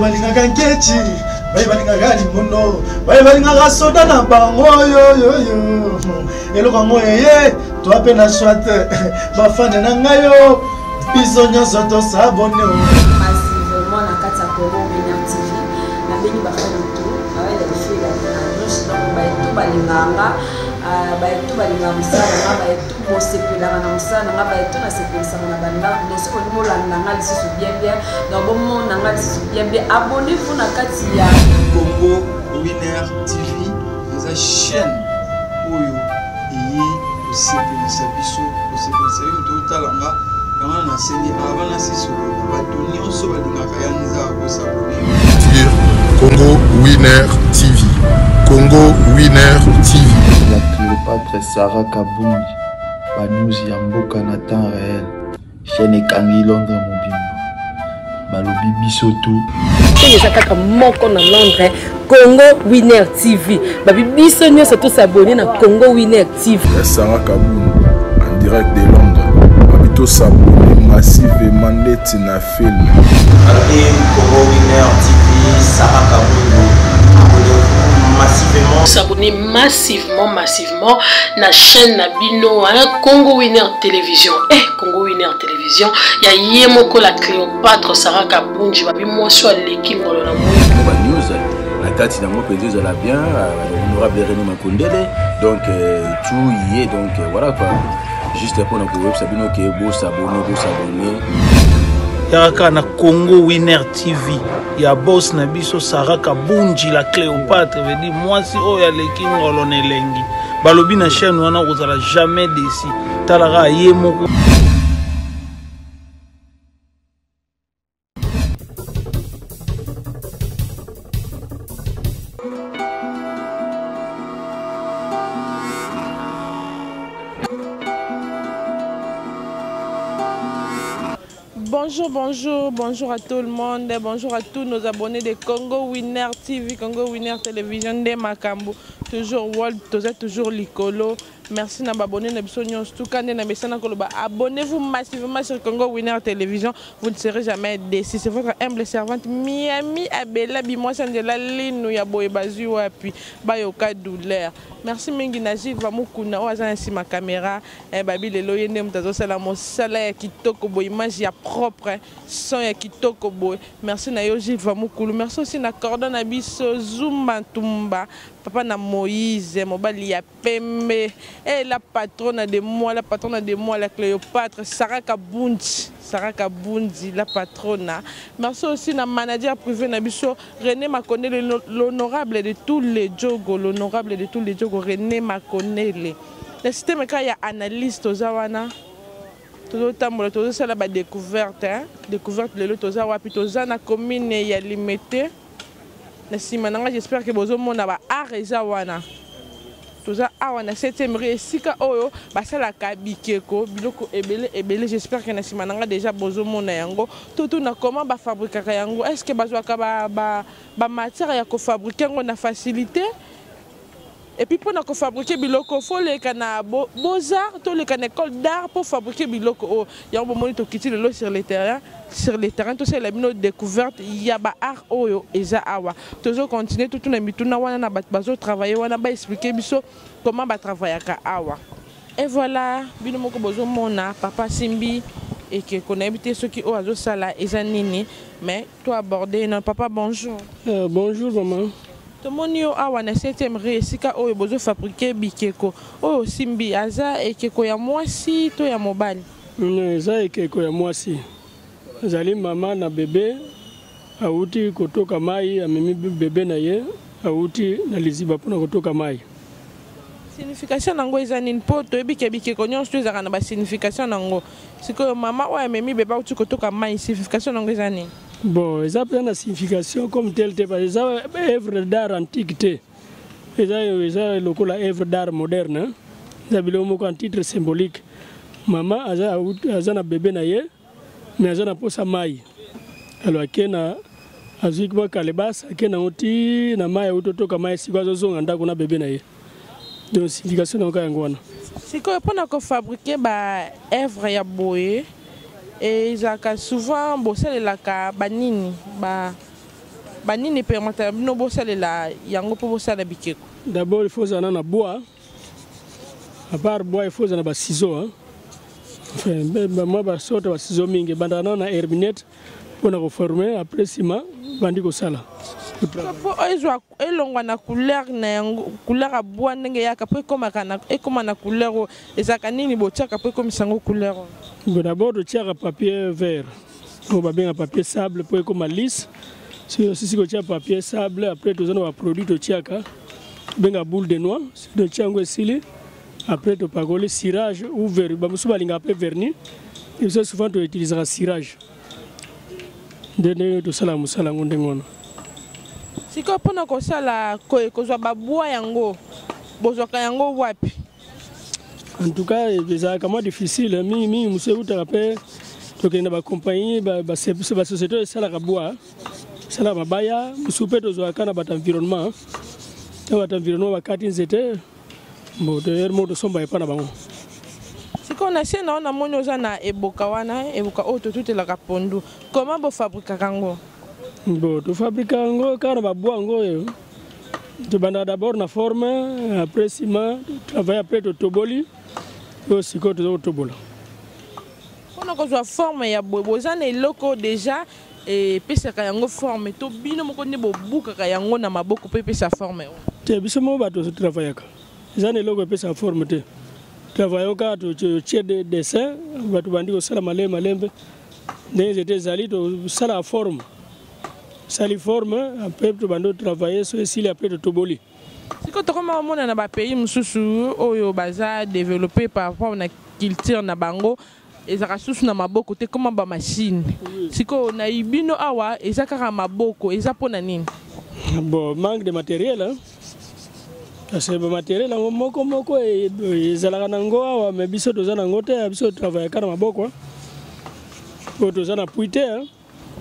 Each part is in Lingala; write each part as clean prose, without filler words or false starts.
Balinga kankechi, balinga gali mono, balinga soda na bango yo. Elo kango ye, to apena swate, ba fane na ngayo, biso nyonso to sabone o. Massivement na kati ya Congo Winner TV, na beni ba fane tout, avec les filles na noche donc ba tout balinganga, ba tout balinga musala, ba tout mosepela na musala, ba tout na sepelisa na banda, donc ce qu'on molanda nga lisusu bien dans bon monde nga lisusu bien abonnez-vous na kati ya Congo Winner TV, la chaîne oyo yi osepelisa biso, osepelisa yo to talanga kama na seni abana siso ba toni oso balingaka yanza ko s'abonner. Congo Winner TV. Congo Winner TV. La Cléopâtre Sarah Kabundi, Banouzi Yamboka na temps réel, chaîne Kangi Londres Mobimba, Balobi Bisoto. C'est ça kaka moko na Londres, Congo Winner TV. Babi biso nyonso to s'abonner na Congo Winner TV. Sarah Kabundi en direct de Londres. Babito s'abonner massivement net na film. Congo Winner TV, Sarah Kabundi. S'abonner massivement na chaîne Nabino Congo Winner Télévision. Congo Winner Télévision, ya yemoko la Cléopâtre Sarah Kabundi babi moso aleki ngolo na moi news la carte na moi peut la bien honorable René Makondele donc tout y est donc voilà quoi juste pour nous web sabino que beau s'abonner Yaka na Congo Winner TV ya boss na biso Sarah Kabundi la Cléopâtre veut dire moi si o ya leki ngolo nelengi balobi na chaîne wana kozala jamais déçu talara yemoko. Bonjour à tout le monde, bonjour à tous nos abonnés de Congo Winner TV, Congo Winner Télévision de Makambu, toujours World, toujours Likolo. Merci de abonner à abonnez-vous massivement sur Congo Winner Télévision, vous ne serez jamais déçus. C'est votre humble servante Miami Abela Bimoa Sandela Lino Yaboe Bazu puis Bayoka Douleur. Merci mingi na Gilles Vamukuna oza nsi ma caméra babi lelo yende mutazo sala mosala ya kitoko boy image ya propre son ya kitoko boy. Merci na yo Gilles Vamukulu. Merci aussi na cordon na biso Zumba Tumba papa na Moïse mobali ya pembe la patronne de moi la Cléopâtre Sarah Kabundi la patronne. Merci aussi na manager privé na biso René Makondele l'honorable de tous les jogos, René Makondele. Le système est analyste aux awana. Tout le temps, tout ça la découverte, découverte le toza wapi toza na commune ya limité. J'espère que vous avez un toza awana 7e récika oyo basala kabikeko biloko ebele j'espère que na simananga déjà bozo mona yango tout na comment ba fabriquer yango est-ce que bazwaka ba matière ya ko fabriquer yango na facilité et puis pour na ko fabriquer biloko faut les kana beaux-arts to les kana école d'art pour fabriquer biloko o yango moni to kiti le sur les terrains tout c'est la mino découverte ya ba art oyo eza awa toujours continuer tout na mituna wana na bazo travailler wana ba expliquer biso comment ba travailler ka awa et voilà bino moko bozo mona papa Simbi et que connaît ceux qui ont azo sala eza nini mais toi aborder non papa bonjour bonjour maman Tomonio awa na 7e récika oyo bozo fabriquer bikeko oyo Simbi aza ekeko ya mwasi to ya mobali eza ekeko ya mwasi azali mama na bébé auti kotoka mai amemi bébé na ye auti na liziba pona kotoka mai signification nango eza nini po toyebi bikeko nyonso ezaka na ba signification nango sikoyo mama oyo amemi bébé auti kotoka mai signification nango eza nini. Bon, ils ont une signification comme telle, ils ont une œuvre d'art antiquité. Ils ont une œuvre d'art moderne. Ils ont un titre symbolique. Maman aza na bébé na ye, mais aza na posa mai. Alors akena azwi kwa kalebasa akena oti na mai utotoka mai sikwa zozonga ndako na bébé na ye. Donc signification na yango wana. Sikoyo mpona kofabrike ba œuvre ya boye ezalaka souvent bosalelaka banini banini permettre bino bosalela yango mpo bosala bikeko. D'abord il faut zana na bois. À part bois il faut zana ba ciseaux hein. Enfin moi ba sorte ba ciseaux mingi bandana na herbinette pona ko former après ciment bandi ko sala. Po ezwa elongwa na couleur na yango couleur ya bois ndenge yaka po ekoma na couleur ezaka nini botiaka po ekomisango couleur. Bon d'abord tu tiens papier vert. On va bien un papier sable pour ekoma lisse. Si tu tiens papier sable après tu as un produit tu tiens benga boule de noix, tu tiens ngo esili. Après tu pagoler cirage ou vernis. Ba musuba linga après vernis. Et ça souvent tu utiliseras cirage. Dene to sala musala ngondengona. Siko pona kosala kozwa babwa yango bozwaka yango wapi? En tout cas, c'est vraiment difficile. Mi museu tarape to kenda ba compagnie ba société sala ka bois. Sala mabaya musupe to zwa kana bat environnement. Bat environnement ba kati nzete. Bon de mo to somba e pana bango. Siko na sena na moni oza na eboka wana eboka oto tutela ka pondu. Comment bo fabriquer kango? Bon, tu fabriques un car va boire un tu bandes d'abord la forme, après ciment, tu travailles après tu toboli, et aussi quand tu tobola. On a besoin de forme, il y a besoin de locaux déjà, et puis c'est quand on forme, tu bino mo connais beaucoup quand on a beaucoup puis sa forme. Tu bis mo ba tu travailles ka. Zane loko puis sa forme te. Travailler ka tu tiens des dessins, ba tu bandi ko sala malembe. Des étés zali tu sala forme. Saliforme, après tu vas travailler sur le après de Toboli. Si quand on a un pays où baza développé par rapport à la culture na bango, et ça ressource na maboko te comme ba machine. Si quand on a ibino awa, et ça kara maboko, et ça pona nini. Bon, manque de matériel hein. Parce que le matériel là moko et zalaka nango awa mais biso toza nango te, biso travailler kara maboko. Pour toza na puite hein.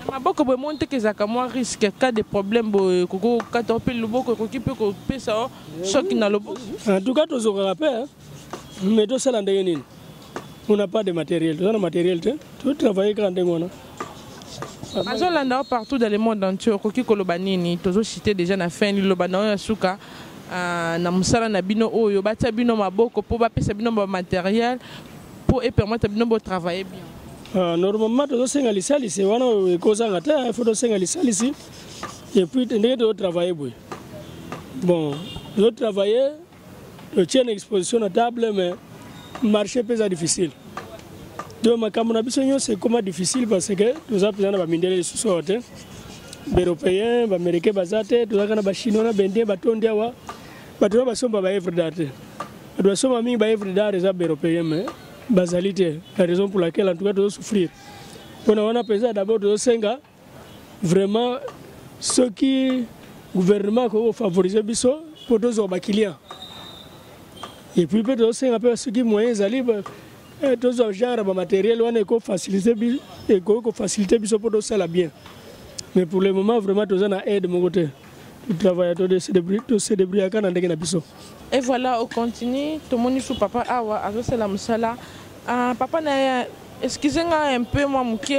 Maboko bo monte ke zaka moi risque cas de problème bo koko katope loboko ko kipe ko pesa choc na loboko. En tout cas tozo rappel mais to sala ndenge nini. On n'a pas de matériel, on a matériel tu travailler quand ndengona. Azolanda partout dans le monde entier ko kiko lobanini tozo citer déjà na fin lobana ya suka na musala na bino oyo batia bino maboko po ba pesa bino ba matériel pour et permettre bino bo travailler bien. Normalement, tu dois s'engager ici, il faut s'engager ici, et puis tu dois travailler. Bon, tu dois travailler, tu tiens une exposition à table, mais le marché est difficile. Donc, c'est comment difficile parce que tu as besoin de minéraux sous-sortés. Les Européens, les Américains, les Chinois, les Indiens, les Tondiawa, les Tondiawa sont pas œuvres d'art. Les sont pas œuvres d'art, les Européens. Basalité, la raison pour laquelle en tout cas tu dois souffrir. On a pensé d'abord de Senga, vraiment ceux qui gouvernement qui favoriser biso pour tous les clients. Et puis peut-être Senga peu ceux qui moyens aller tous les genre de matériel on est faciliter et faciliter biso pour tous la bien. Mais pour le moment vraiment tous on aide mon côté. Tu travailles tous ces débris à Canada na biso. Et voilà, on continue. Tout le monde sous papa awa azosala musala. Papa na excusez-moi un peu moi mukie.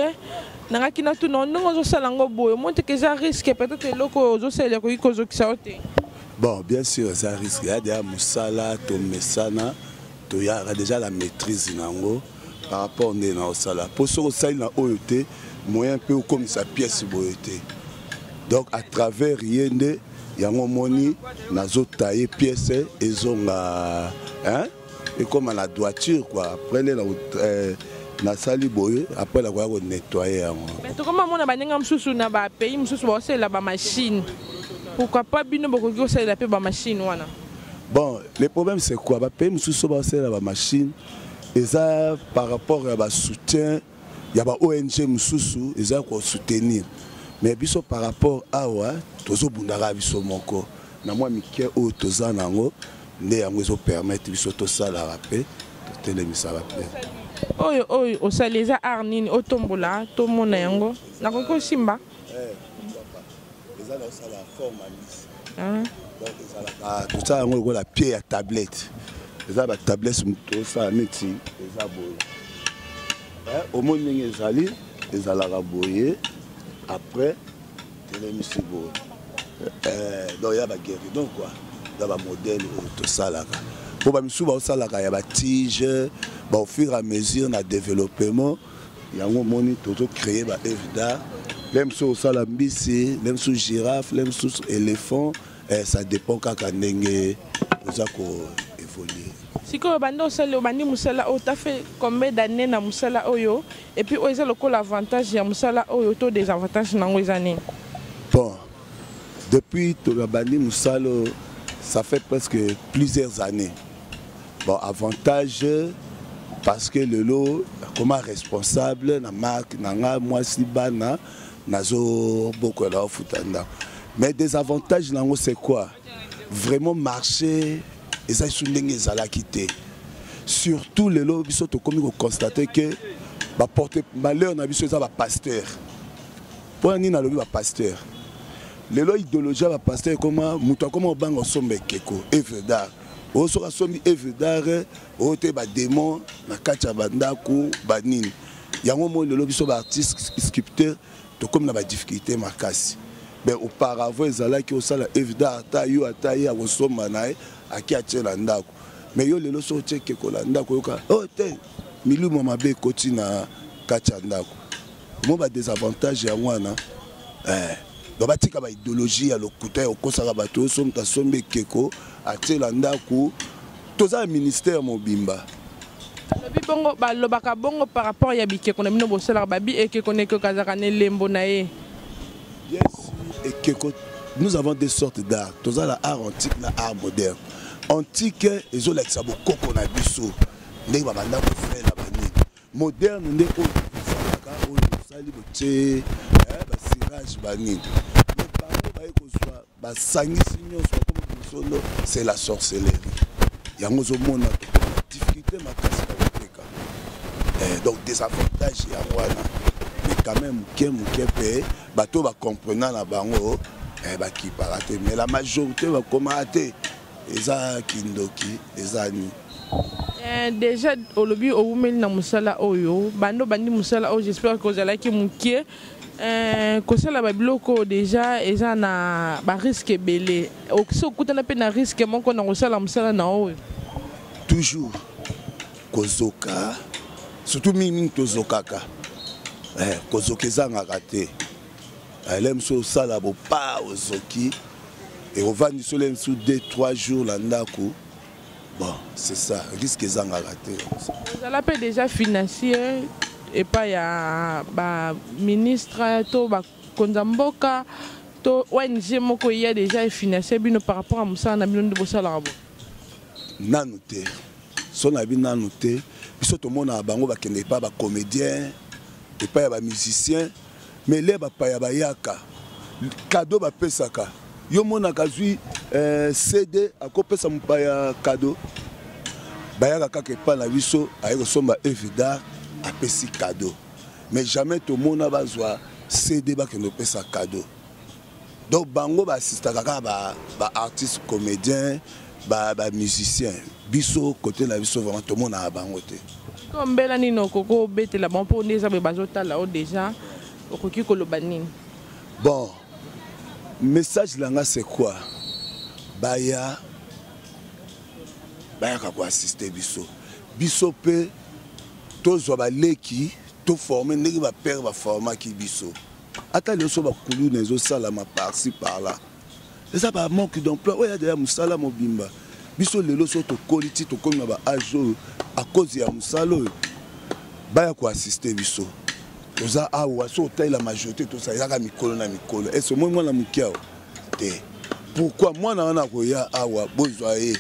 Nanga kina tout non non azosala ngo boyo. Monte que ça risque peut-être loko azosala ko ikozo kisaote. Bon, bien sûr, ça risque. Il y a déjà musala, to mesana, to ya déjà la maîtrise nango par rapport à sala. Pour ce que na OET, moyen peu comme sa pièce boyote. Donc à travers yende yango moni nazo tailler pièce ezonga hein et comme à la droiture quoi après na sali boye après la quoi nettoyer yango. Mais to comme mona banenga msusu na ba pays msusu ba la ba machine. Pourquoi pas bino boko ko la ba machine wana. Bon, le problème c'est quoi ba pays msusu ba la ba machine et ça par rapport à ba soutien il y a ba ONG msusu et ça quoi soutenir. Mais biso par rapport à ouais tozo bundara biso moko na moi mikie o toza nango nde yango zo permettre biso to sala rapé to telemisa rapé. oyo osali eza art nini otombola tomona yango nakoki kosimba eza na osala formaliste donc ezalaka tosala yango lokola pied ya tablette eza batablette tosala neti eza boye omoni ndenge ezali ezalaka boye après telemisi boye donc ya baguéri donc quoi eza bamodele oyo tosalaka mpo bamisu baosalaka ya batige au fur et à mesure na développement yango moni tozo créer ba œuvre d'art même so sala mbisi même so girafe même so éléphant ça dépend kaka ndenge oza ko évoluer siko bando osala bandi musala o ta fait combien d'années na musala oyo et puis oza lokola avantage ya musala oyo to désavantage nango ezani bon depuis to bandi musala ça fait presque plusieurs années bon avantage parce que le lot comme responsable na marque nanga moi si bana nazo beaucoup là futanda mais des avantages nango c'est quoi vraiment marcher et ça sous ndenge ezala quitté surtout le lot biso to comme constater que ba porter malheur na biso ça ba pasteur pour ni na lobi ba pasteur le lot idéologie ba pasteur comment muto comment bango sombe keko evda osoka sombi œuvre d'art ote ba démon na kacha bandako banini yango mo lelo biso ba artiste sculpteur to comme na ba difficulté makasi mais auparavant ezala ki osala œuvre d'art ta yo ataye akosomba nae aki atela ndako mais yo lelo so cheke ko la ndako yoka oh te milumo mabe koti na kacha ndako mo ba désavantage ya wana donc batika ba idéologie ya lokuta okosaka bato somta sombe keko atela ndako toza ministère mobimba lobi bongo balobaka bongo par rapport ya bikeko na bino bosala babi ekeko neko kazaka ne lembo na ye yes ekeko nous avons des sortes d'art toza la art antique na art moderne antique ezolakisa bokoko na biso ndenge babanda kofela bani moderne nde oyo osalaka oyo osali botie basirage banini mais bango bayekozwa basangisi nyonso solo c'est la sorcellerie yango zomona difficulté makasi na koteka donc des avantages ya wana mais quand même muke pe bato ba comprendre na bango baki parate mais la majorité ba komate eza kindoki eza ni déjà olobi oumeli na musala oyo bando bandi musala oyo j'espère que ozala ki muke kosala babiloko déjà eza na ba risque ebele okiso kutana pe na risque moko na kosala musala na oyo toujours kozoka surtout mingi tozokaka kozoka ezangaka te elem so osala bopa ozoki et ovandi so lem so 2-3 jours na ndako bon c'est ça risque ezangaka te ozala pe déjà financier et pas ya ba ministre to ba konzamboka to ONG moko ya déjà financé bino par rapport à musala na bino de bosala rabo nanu te so na bino nanu te biso to mona bango ba kende pa ba comédien et pas ya ba musicien mais les ba pa ya ba yaka cadeau ba pesaka yo mona kazui CD akopesa mpaya cadeau bayaka kaka pa na biso ayeko somba evida apesi cadeau mais jamais tout le monde bazwa CD bakendo pesa cadeau donc bango ba assistaka kaka ba artiste comédien ba musicien biso côté na biso vraiment tout le monde a bango te comme bela nino koko betela bon pour ndeza be bazota là déjà okoki koloba nini bon message langa c'est quoi baya kako assister biso pe tozwa baleki to former ndenge ba père ba forma ki biso ata leso ba kulu nezo sala ma par-ci par-là et ça ba manque d'emploi oya de musala mobimba biso lelo so to quality to komi ba ajo à cause ya musalo baya ko assister biso toza awa so taille la majorité to ça yaka mikolo na mikolo et ce moi na mukiao te pourquoi moi na wana ko ya awa bozwa e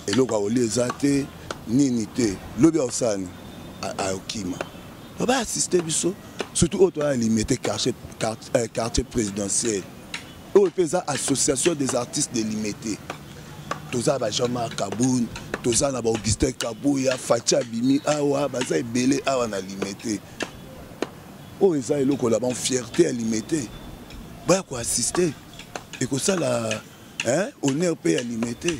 eloko oleza te nini te lobi osani a okima ba assister biso surtout auto a limité quartier présidentiel au pesa association des artistes délimité toza ba Jean-Marc Kaboun toza na ba Augustin Kabuya Fatia Bimi awa baza ebele awa na limité o eza eloko la ban fierté à limité ba ko assister et que ça la honneur pe à limité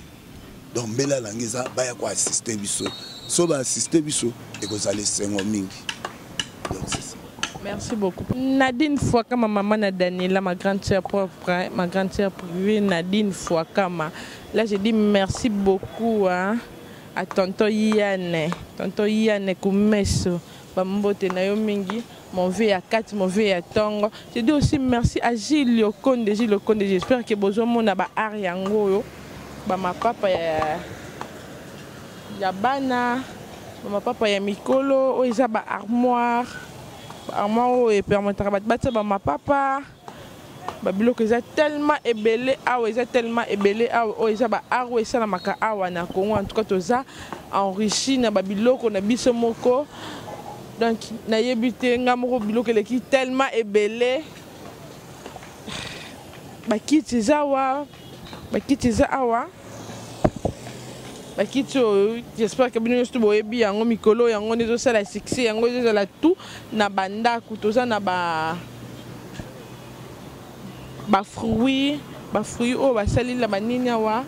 donc bela langeza ba ko assister biso so ba assister biso et que ça les sengo mingi donc c'est ça. Merci beaucoup. Nadine Fouakama, maman Daniela, ma grande sœur propre, ma grande sœur privée, Nadine Fouakama. Là, je dis merci beaucoup à tonton Yane Koumeso, Bambote Nayomingi, mon vieux à 4, mon vieux à Tongo. Je dis aussi merci à Gilles Okonde. J'espère que besoin mon aba Ariango, ma papa ya Bana, ma papa ya Mikolo, Oizaba armoire. Armoire et permettra de battre ma papa. Babilo que j'ai tellement ébélé, tellement ébélé, ça na maka awa na Congo en tout cas tout ça enrichi na babilo qu'on a biso moko. Donc na yebité ngamoro bilo que qui tellement ébélé. Bakiti zawa, j'espère que nous sommes bien en Mikolo, yango nezo sala succès, yango nezo la tout na banda kutoza na ba fruits o ba sali la banini wa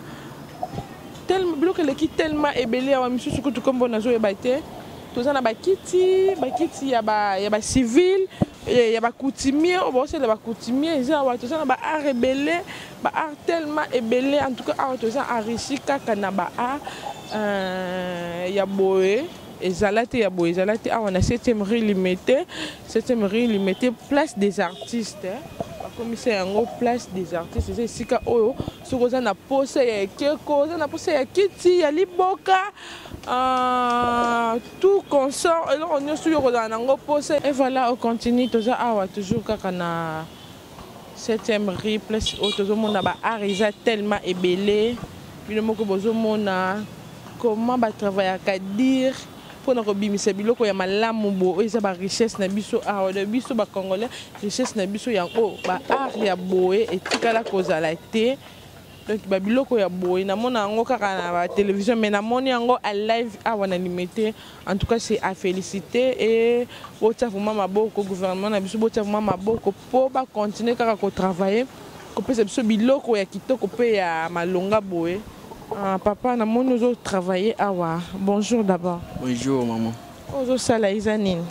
tellement bloqué le qui tellement ébélé wa monsieur sukutu kombo nazo ebate toza na bakiti ya ba civil ya ba coutumier o ba sala ba coutumier za wa toza na ba art ébélé ba art tellement ébélé en tout cas art toza enrichi kaka na ba art ya boé ezalate awa na 7e rue limitée place des artistes commissaire yango place des artistes c'est sika oyo sokoza na pose ya ekeko za na pose ya kiti ya liboka tout consort et là on est sur nango pose et voilà on continue toza awa toujours kaka na 7e rue place oyo tozomona ba art eza tellement ébélé bino moko bozomona comment ba travailler à dire pour na kobimisa biloko ya malamu bo eza ba richesse na biso awa de biso ba congolais richesse na biso yango ba art ya boé etikala kozala te donc ba biloko ya boé na mona yango kaka na ba télévision mais na moni yango à live awa na limité en tout cas c'est à féliciter et bota vraiment maboko gouvernement na biso bota vraiment maboko po ba continuer kaka ko travailler ko pesa biso biloko ya kitoko pe ya malonga boé. Papa, nous avons travaillé à Wa. Bonjour d'abord. Bonjour maman. Bonjour Sala Isanine.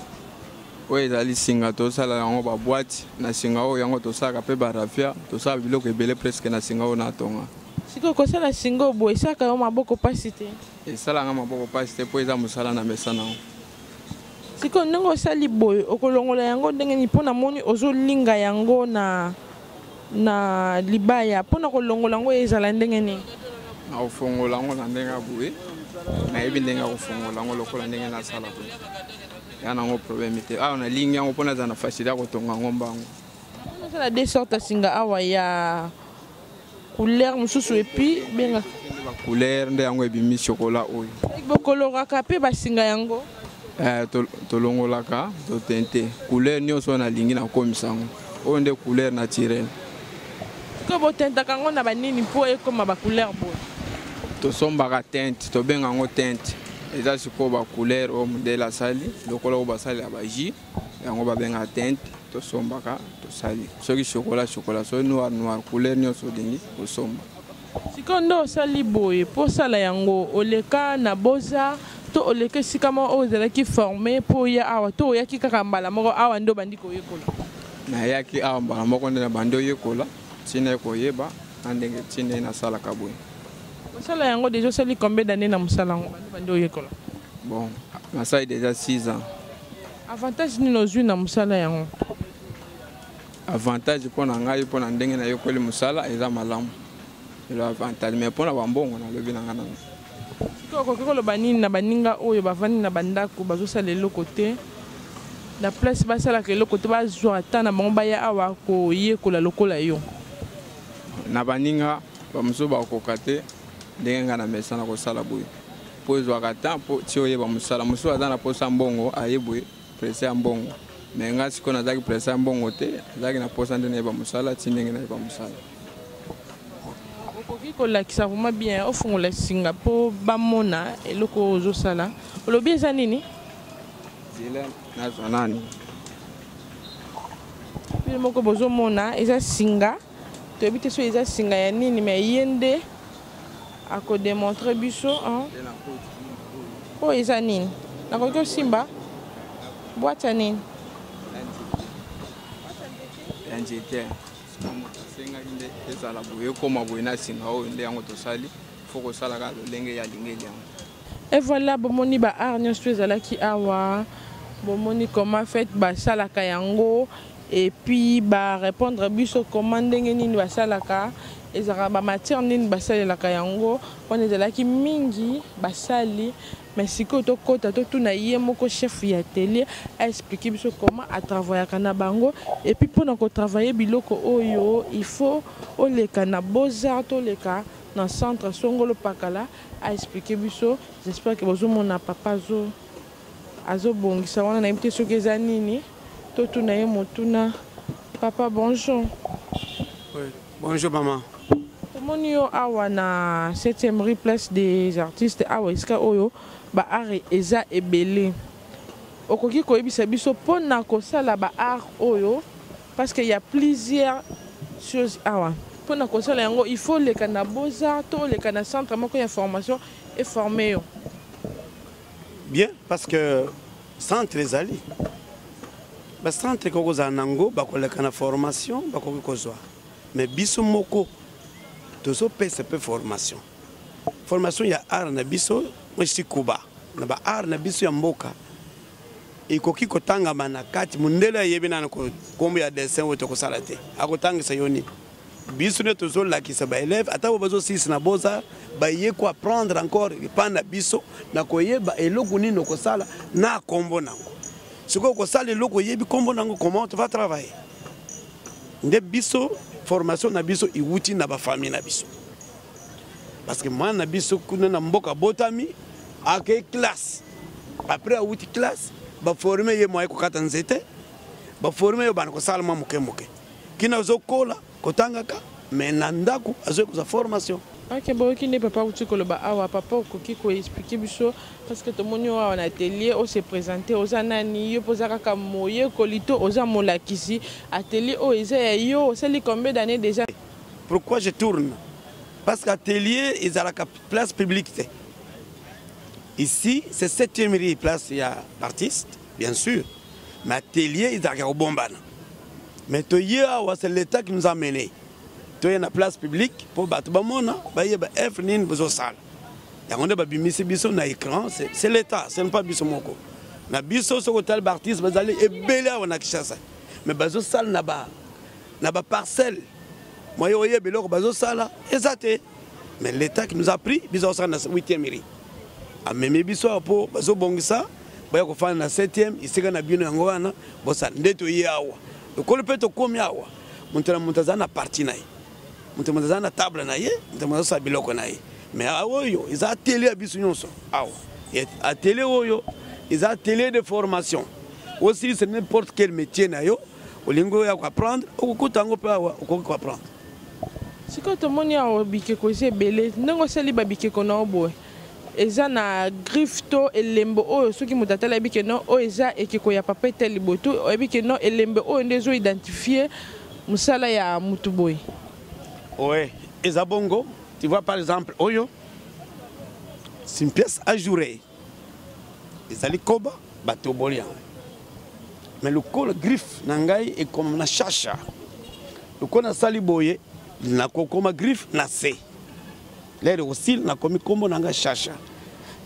Oui, Zali Singa, tout ça là on va boîte. Na Singa o yango tout ça kapé barafia, tout ça bilo ke belé presque na Singa o na tonga. Siko ko sala Singa boy ça ka ma boko pasité. Et ça là ma boko pasité po eza musala na mesana. Siko ndongo sali boy okolongola yango ndenge ni pona moni ozo linga yango na libaya pona kolongola yango ezala ndenge ni. Na ufongola ngo na ndenga buwe na yebi ndenga ufongola ngo lokola ndenge na sala ko yana ngo problème te na ligne yango pona za na facile ko tonga ngomba ngo na sala des sortes singa awa ya couleur mususu et puis benga ba couleur nde yango ebi mi chocolat oyo bokologa ka pe ba singa yango to longola ka to tente couleur nyonso na lingi na komisango oyo nde couleur naturelle ko botenta kango na banini po ekoma ba couleur bo to sombaka teinte to benga ngo teinte eza siko ba couleur o modèle asali lokolo ba sali ba ji yango ba benga teinte to sombaka to sali soki chocolat so noir couleur nyonso dingi ko somba sikondo sali boye po sala yango oleka na boza to oleka sikama o zela ki formé po ya awa to ya ki kaka mbala moko awa ndo bandiko yekola na ya ki awa mbala moko ndo bando yekola tina ko yeba andenge tina na sala kaboy. Musala yango déjà sali combien d'années na musala yango bando yekola? Bon, na sala déjà 6 ans. Avantage ni nozui na musala yango. Avantage pour na ngai pour na ndenge na yekoli musala eza malamu. Le avantage mais pour na bambongo na lobi na ngana. Ko lo banini na baninga oyo bavani na bandako bazosala eloko te. La place basala ke eloko te bazwa ata na bango baya awa ko yekola lokola yo. Na baninga bamuso bakoka te ndenge nga na mesana kosala boye po ezwaka temps po ti oyeba mosala mosusu aza na posa mbongo ayeboye presse ya mbongo me nga sikoyo nazalaki presse ya mbongo te azalaki na posa nde nayeba mosala ti ndenge nayeba mosala okoki kolakisa vraiment bien ofungola singa mpo bamona eloko ozosala olobi eza nini zile nazwa nani bino moko bozomona eza singa toyebi te so eza singa ya nini me ye nde akodemontre biso oyo eza nini nakoki osimba bwate ya nini ya nzete asengaki nde ezala boye ekoma boye na singa oyo nde yango tosali fo kosala kaka lolenge ya lingeli yango et voilà bomoni baart nyonso ezalaki awa bomoni comment fete basalaka yango et puis barépondre biso comment ndenge nini basalaka ezalaka bamatière nini basalelaka yango wana ezalaki mingi basali mais sikoyo tokota totuna ye moko chef ya atelier aexplike biso comment atravaillaka na bango et puis mpona kotravaille biloko oyo il faut oleka na beaux-arts toleka na centre songolo pakala aexplike biso j'espère que bozomona papa azobongisa wana nayebi te soki eza nini totuna ye motuna papa bonjour. Oui, bonjour maman. Tomoni yo awa na 7e rue place des artistes awa esika oyo ba art eza ebele okoki koyebisa biso mpona kosala ba art oyo parce que y a plusieurs choses awa mpona kosala yango il faut leka na beaux-arts to leka na centre moko ya formation et former yo bien parce que centre ezali ba centre kokozala nango bakoleka na formation bakoki kozwa mais biso moko tozopesa mpe formation ya art na biso mwesi kuba na ba art na biso ya mboka ekoki kotangama na kati mundele ayebi nana kombo ya dessin oyo tokosala te akotangisa yo nini biso nde tozolakisa baeleve ata bo bazosisi na boza baye ko apprendre encore epa na biso na koyeba eloko nini okosala na kombo nango sikoyo kosala eloko oyebi kombo nango comment tu vas travailler nde biso formation na biso iwuti na bafamille na biso parce que mwana na biso kuna na mboka botami ake classe après awuti classe baforme ye moye kokata nzete baforme yo bana kosala mwa moke kina ozokola kotangaka mais na ndako azokoza formation. Ok, bon, qui n'est pas outil koloba awa papa okoki ko expliquer biso parce que tomoni awa na atelier on se présenter aux anani yo posaka ka moye kolito oza molakisi atelier o eza yo c'est combien d'années déjà? Pourquoi je tourne? Parce qu'atelier ils a la place publique. Ici c'est 7e rue place il y a artiste bien sûr mais atelier ils a au bombana. Mais toya c'est l'état qui nous a mené. Toya na place publique pour battre bamona baye ba F nini bozo sala. Ya ngonde ba bimisi biso na écran c'est l'état, c'est pas biso moko. Na biso so hotel artiste bazali ebele wana Kinshasa. Mais bazo sala na ba parcelle. Moi oye beloko bazo sala ezate. Mais l'état qui nous a pris biso sala na 8e rue. A même biso po bazo bongisa baya ko fana na 7e isika na bino yango wana bosa ndeto yawa. Okolo peto komi awa. Muntazana parti na ye. Muntazana table na ye, muntazana biloko na ye. Mais awoyo, ils a atelier biso nyonso. Awa. Atelier oyo, ils a atelier de formation. Aussi c'est n'importe quel métier na yo, olingo ya ko apprendre, okutango pe awa, okoko apprendre. Siko tomoni awa bikeko sebele, ndongo seli babikeko na oboy. Eza na griffe to elembo oyo soki mutatala ebike no o eza ekeko ya papa teli boto ebike no elembo oyo ndezo identifier musala ya mutu boy. Ouais, eza bongo, tu vois par exemple oyo c'est une pièce ajourée. Ezali koba bato bolia. Mais le col griffe nangai est comme na chacha. Le kona sali boye na kokoma griffe na se. L'air aussi na komi kombo nanga chacha.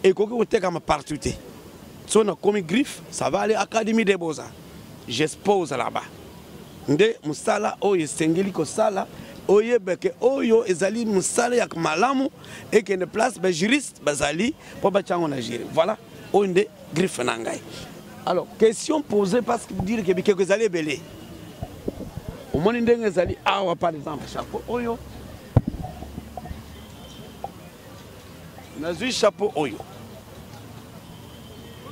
Et koki oteka ma partout. So na komi griffe, ça va aller à l'Académie des Beaux-Arts. J'expose là-bas. Nde musala oyo sengeli ko sala oyo beke oyo ezali musala ya malamu et que ne place ba juriste bazali pour ba chango na gérer. Voilà, oyo nde griffe nangai. Alors, question posée parce que dire que bike ezali belé. Au moins ndenge ezali awa par exemple chapeau oyo nazui chapeau oyo.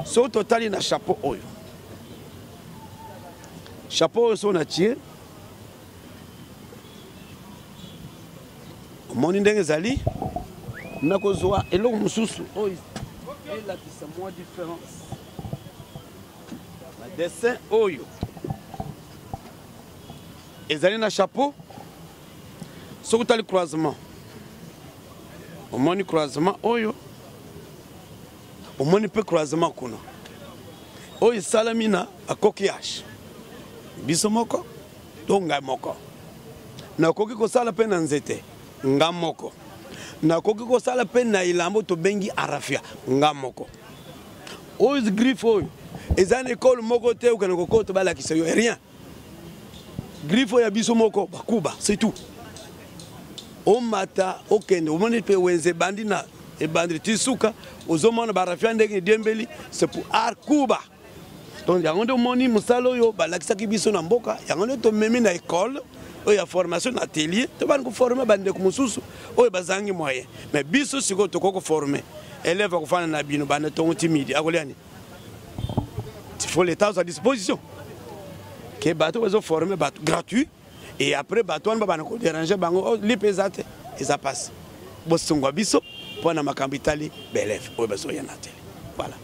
So total na chapeau oyo. Chapeau oyo so na tier. omoni ndenge ezali nakozwa eloko mosusu oyo elakisa mwa différence badessin oyo ezali na chapeau soki otali croisement omoni croisement oyo omoni mpe croisement kuna oyo esalami na coquillage biso moko to ngai moko nakoki kosala mpe na nzete nga moko nakoki kosala mpe na ilambo tobengi arafia nga moko oyo griffe oyo eza na ekole moko te okende kokota balakisa yo rien griffe oyo ya biso moko bakuba c'est tout omata okende omoni mpe wenze ebandi na ebandeli ti suka ozomona barafia ndenge ediembeli c'est pour art kuba donc yango nde omoni mosala oyo balakisaki biso na mboka yango nde tomemi na ekole oyo ya formation na atelier tobandi koforme bandeko mosusu oyo bazangi moyen mais biso sikoyo tokoki koforme élève akofana na bino bande tongo timidi akoliani il faut l'état à sa disposition ke bato bazoforme bato gratuit et après bato wana babana kodéranger bango lipe eza te eza pasi bosungwa biso mpo na makambo etali baélève oyo bazoya na tele voilà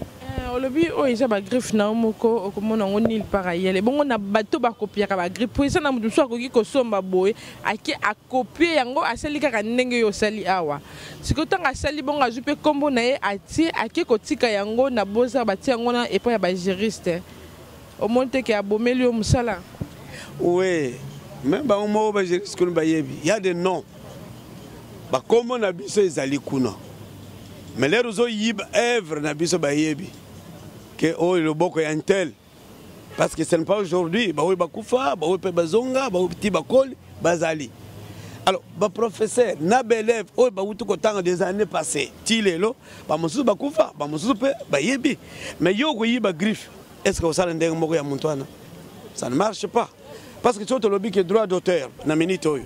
olobi oyo eza bagriffe na yo moko okomona yango nil par ailleurs bongo na bato bakopiaka bagriffe po eza na moto mosusu akoki kosomba boye ake akopie yango asali kaka ndenge oyo osali awa sikoyo ntango asali bongo azwi mpe nkombo na ye atie ake kotika yango na boza batie yango na epai ya bagériste omoni teke abomeli yo mosala oui même bango moko bagériste kuna bayebi ya de nom bakombo na biso ezali kuna mais lero ozoyiba œuvre na biso bayebi que oyo loboko ya ntel parce que ce n'est pas aujourd'hui baoyo bakufa baoyo mpe bazonga baoyo ti bakoli bazali alors baprofesseur na baélève oyo bawuti kotanga des années passées ti lelo bamosusu bakufa bamosusu mpe bayebi mais yo koyiba griffe est-ce que osala ndenge moko ya muntu wana ça ne marche pas parce que so tolobi ke droit d'auteur na minute oyo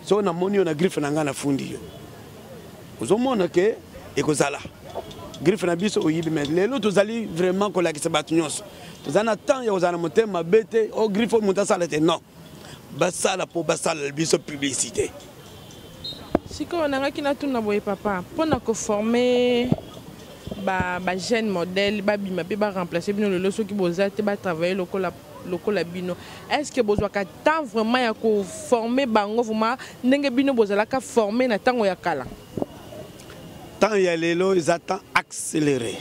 so namoni yo na griffe na nga na fundi yo ozomona ke ekozala griffe na biso oyibi mais lelo tozali vraiment kolakisa bato nyonso tozali na temps ya kozala na motema mabe te o griffe moto asala te non basala mpo basala biso publicité sikoyo nangaki natuna boye papa mpona koforme bajeune modèle babima mpe baremplace bino lelo soki boza te batravaille lokola bino est ce que bozwaka temps vraiment ya koforme bango vraiment ndenge bino bozalaka forme na ntango ya kala temps ya lelo ils attendent accéléré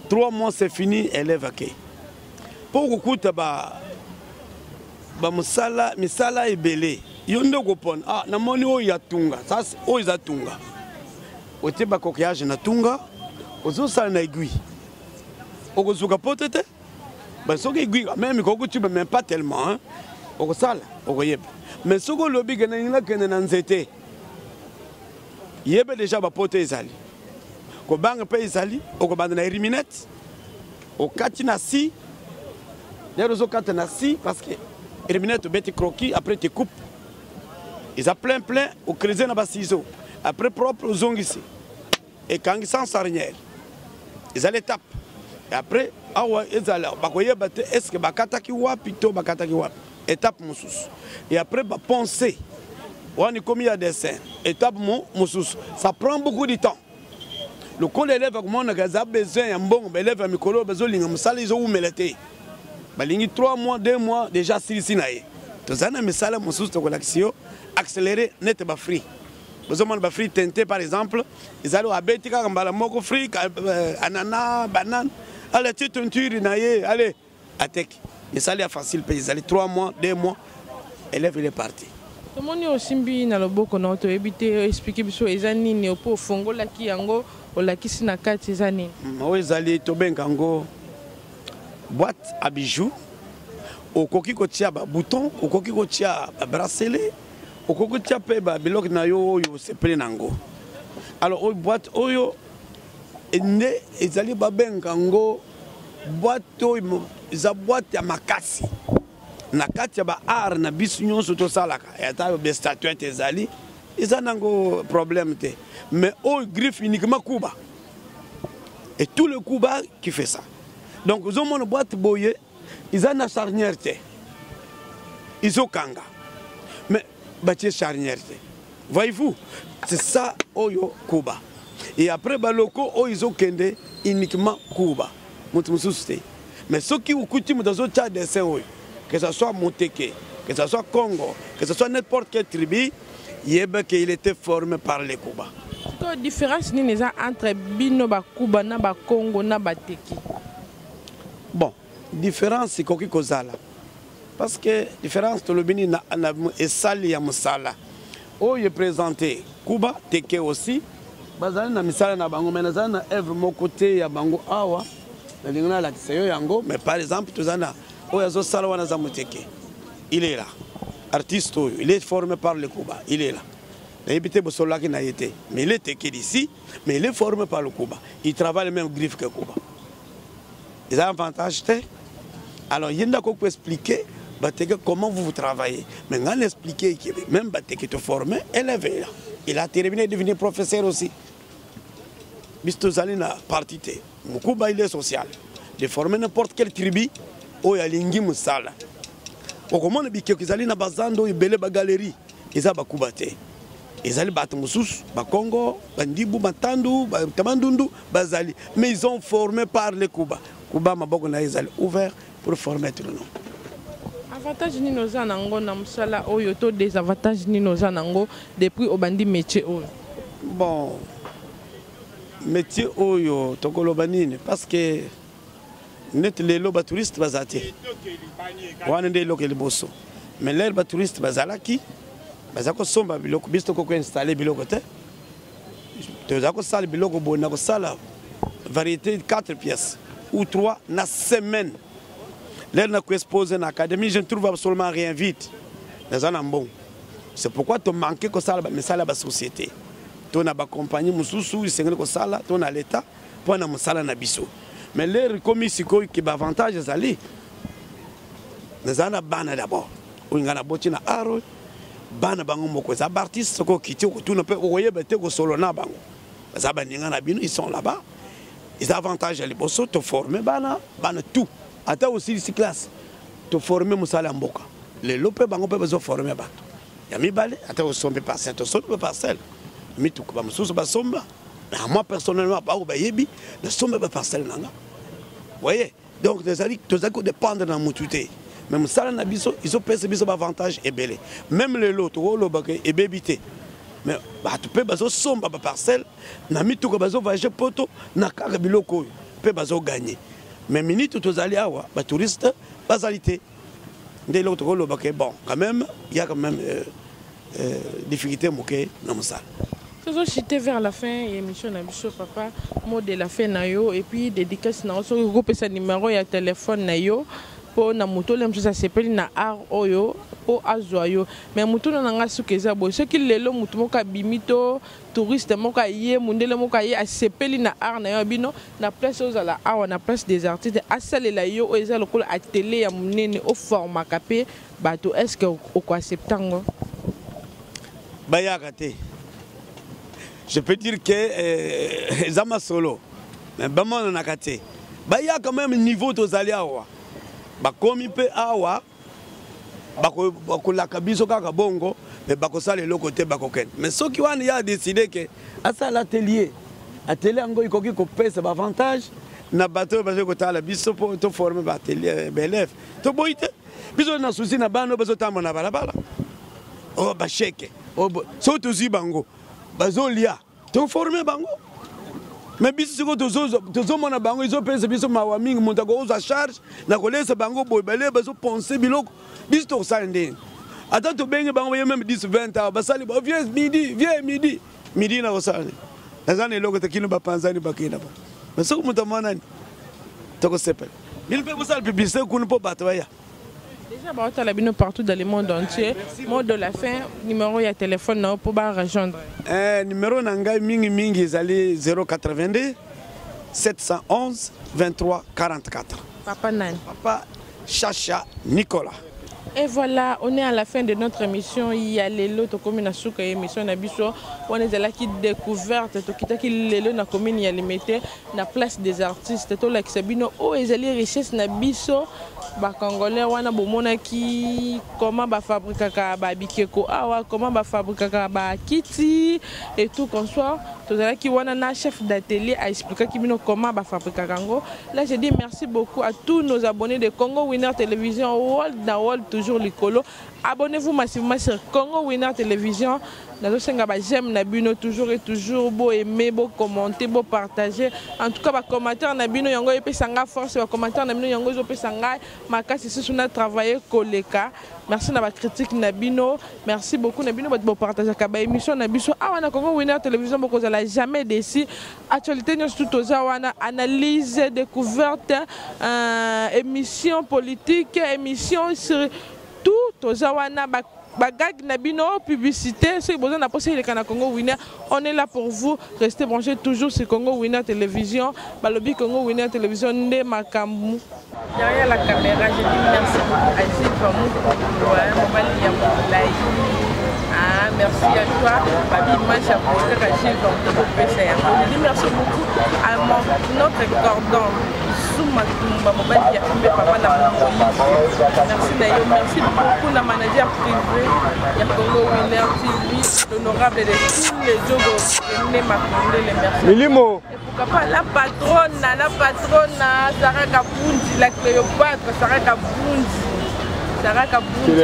3 mois c'est fini élève ake pour kokuta musala misala ebele yo nde kopona ah namoni oyo ya tunga sasa oyo za tunga ote ba coquillage na tunga ozosala na aiguille okozuka pote te ba soki aiguille même kokuti même pas tellement hein okosala okoyeba mais soko lobi gena kende na nzete yebe déjà bapote ezali kobanga mpe ezali okobanda na eriminette okati na si lero ozokata na si parce que eriminette obeti croquis après te coupe eza plein ocreuser na basiso après propre ozongisi ekangi sans sarnière ezali étape et après awa ezala bakoyeba te est-ce que bakataki wapi to bakataki wapi étape mosusu et après bapenser wani komi ya dessin étape mosusu ça prend beaucoup de temps le col élève comme on a besoin ya mbongo élève mikolo bezolinga musala izo umela te balingi 3 mois 2 mois déjà si naye tozana misala mosusu to kolakisio accélérer net ba free bozomona ba free tente par exemple izalo abeti kaka mbala moko free anana banane allez tu teinture naye allez attaque misala ya facile pays izali 3 mois 2 mois élève il est parti. Tomoni osimbi na loboko na otoyebi te expliquer biso eza nini opo ofongolaki yango olakisi na kati eza nini oyo ezali tobenga yango boîte à bijoux okoki kotia babouton okoki kotia babracelet okoki kotia mpe babiloko na yo oyo osepele nango alors oyo boîte oyo nde ezali babenga yango boîte oyo eza boîte ya makasi na kati ya baart na biso nyonso tosalaka ata bestatuette ezali eza nango problème te mais oyo griffe uniquement kuba et tout le kuba qui fait ça donc ozomona boîte boye eza na charnière te izokanga mais batie charnière te Voyez-vous, c'est ça, Oyo Kuba. Et après, Baloko, ils ont kende uniquement Kuba. Mais ceux qui ont coutume dans un tas de dessins, que ce soit Monteke, que ce soit Congo, que ce soit n'importe quelle tribu, il était formé par les Kuba. Quelle différence entre Bino, Kuba, Congo, Nabateki? Bon, différence c'est quoi Kozala. Parce que différence de l'obéni et Sali à Moussala. Oh, il est présenté Kuba, Teke aussi. Bazali na misala na bango menazana na Eve mon côté ya bango awa. Na lingana la tisayo yango, mais par exemple tozana oh yazo sala wana za Moteke. Il est là. Artiste, il est formé par le Kuba, il est là. Il habite Bosola qui n'a été, mais il est Teke d'ici, mais il est formé par le Kuba. Il travaille le même griffe que Kuba. Ils ont un avantage. Alors il y a un peu expliquer comment vous travaillez. Mais on expliquer que même Bateke te formé, élevé là. Il a terminé de devenir professeur aussi. Bistozali na partité. Mukuba il est social. De former n'importe quelle tribu, où il y a lingi musala. Au comment ne bikyo kizali na bazando ibele ba galerie, ils a bakubate. Ils allaient battre Moussous, Congo, Bandibou, Batandu, Tamandundu, Bazali. Mais ils ont formé par les Kuba. Kuba Mabogona, ils allaient ouvert pour former tout le monde. Avantage ni nos anango na musala oyo to désavantage ni nos anango depuis au bandi métier oyo. Bon, métier oyo tokolo banine parce que net les loba touristes bazate. Wana nde lokele bosso. Mais les ba touristes bazalaki bazako somba biloko bisto ko installer biloko te. Tozako sala biloko bona ko sala variété de 4 pièces ou 3 na semaine. L'air n'a qu'à exposer dans l'académie, je ne trouve absolument rien vite. C'est pourquoi tu manques que ça mais ça la société. Tu as une compagnie Moussou, il s'est que ça là, tu as l'État, pour na musala na biso. Mais l'air comme ici qui a avantage à aller. Nous avons bana d'abord. On a botti na aro, bana bango moko za artiste ko kiti ko tout ne peut oyer bete ko solo na bango. Ça baninga na bino, ils sont là-bas. Ils ont avantage à les bosso te former bana tout. Attends aussi ici classe, te former Moussala Mboka. Les lopes bango peuvent se former bateau. Yami balé, attends au sommet parcelle, au sommet parcelle. Mi tout comme sous ba somba. Mais moi personnellement pas au bayebi, le sommet ba parcelle nanga. Voyez, donc des alliés, tous à coup dépendre dans mon tuté. Mais Moussala Nabiso, ils ont payé ce avantage et belé. Même les lots, tout le baké et bébité. Mais bah tu peux baso somba ba parcelle, na mi tout baso voyager poto, na karabiloko, peut baso gagner. Mais minute tous allés à les touristes, basalité. Dès l'autre bon, quand même, il y a quand même difficulté moquée dans mon salle. Toujours chité vers la fin, émission Nabiso Papa, mot de la fin nayo et puis dédicace na so groupe sa numéro ya téléphone nayo pour na moto lem ça s'appelle na art oyo pour azoyo mais moto na nga sukeza bo ce qui lelo moto moka bimito touriste moka yé mundele moka yé a s'appelle na art na yo bino na place aux la art na place des artistes asalela yo eza lokolo a télé ya munene au format capé bato est-ce que au quoi septembre bayakate je peux dire que zama solo mais bamana nakate baya quand même niveau to zaliawa bakomi pe awa bakolaka biso kaka bongo mais bakosala eloko te bakoken mais soki wana ya décidé que asala atelier yango ikoki kopesa bavantage na bato bazo kotala biso po to former ba atelier belef to boite biso na souci na bano bazo tamba na balabala oh ba cheke oh so to zi bango bazo lia to former bango. Mais si tu as un bango, ils ont pensé que ma mingi monta ko uza charge na kolesa bango boy balé bazo penser biloko bis to sande. Attends to benga bango même 10 20 ans basali ba viens midi na osale. Nazana loko takino ba panzani bakina ba. Mais so monta manani. To ko sepel. Il peut vous publicité qu'on peut pas travailler. Déjà bah tu as la partout dans le monde entier. Mot de la fin, numéro ya téléphone na pour ba rejoindre. Numéro nanga mingi ezali 082 711 23 44. Papa Nan. Papa Chacha Nicolas. Et voilà, on est à la fin de notre émission. Il y a les lots de commune à Souka émission Nabiso. On est là qui découverte, qui les lots de commune y a limité la place des artistes. Tout là qui s'abîme. Oh, ils allaient richesse Nabiso. Congolais wana bomonaki comment ba fabriquer ba bikeko awa comment ba fabriquer ba kiti et tout comme ça tozala ki wana na chef d'atelier a expliqué comment ba fabriquer kango. Là je dis merci beaucoup à tous nos abonnés de Congo Winner Télévision World toujours likolo. Abonnez-vous massivement sur Congo Winner Télévision. J'aime Nabino toujours et toujours beau aimer, beau commenter, beau partager. En tout cas, les commentaires Nabino yango et pesanga force, les commentaires Nabino yango et pesanga makasi si on a travaillé koleka. Merci na ba critique Nabino, merci beaucoup Nabino pour partager ka émission Nabiso. Ah wana Congo Winner Télévision boko za jamais déci. Actualité nous tout aux wana analyse, découverte, émission politique, émission sur tout aux wana bagag Nabino, publicité, c'est besoin d'apporter les canaux Congo Winner. On est là pour vous. Restez branchés toujours sur Congo Winner Télévision. Balobi Congo Winner Télévision de Makambu. Derrière la caméra, je dis merci beaucoup à Gilles Famou. Merci à toi, Babi Macha pour Gilles Famou. Je dis merci beaucoup à notre cordon. Merci beaucoup la manager privé de Congo Winner TV, l'honorable de tous les jogos, merci. Et pourquoi pas la patronne, Sarah Kabundi, la Cléopâtre, Sarah Kabundi,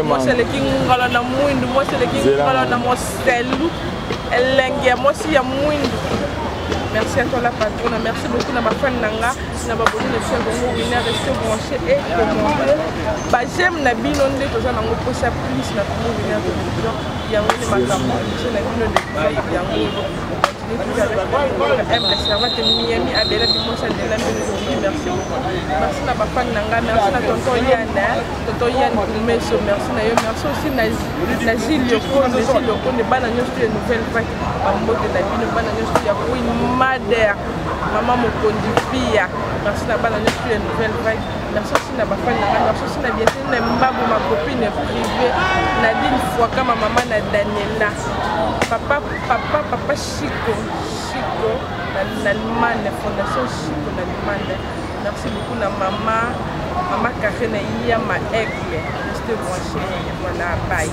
moi c'est le King Rolana Mouindou, moi c'est le King Rolana Moselou, Elengia, moi c'est Mouindou. Merci à toi la patronne, merci beaucoup à ma femme Nanga, na baboni de chez Congo Winner, restez branchés et commenter. J'aime Nabino de tous en ango posa plus na Congo Winner Télévision. Il y a une makambo, c'est Nabino de Yango. Merci beaucoup. Merci à ma femme Nanga, merci à tonton Yann, merci aussi à Gilles Yoko, de Banagnos de nouvelles vagues, de Nabino, Banagnos Madère, maman Mokondi Pia, merci à Banagnos de nouvelles vagues, merci aussi à ma femme Nanga, merci aussi à Biassine Mbabo, ma copine privée, Nadine Fouaka, ma maman Daniela, papa Chico, l'Allemagne, Fondation Chico, l'Allemagne. Merci beaucoup à maman Karine Yama Aigle. Restez branchés. Voilà, bye.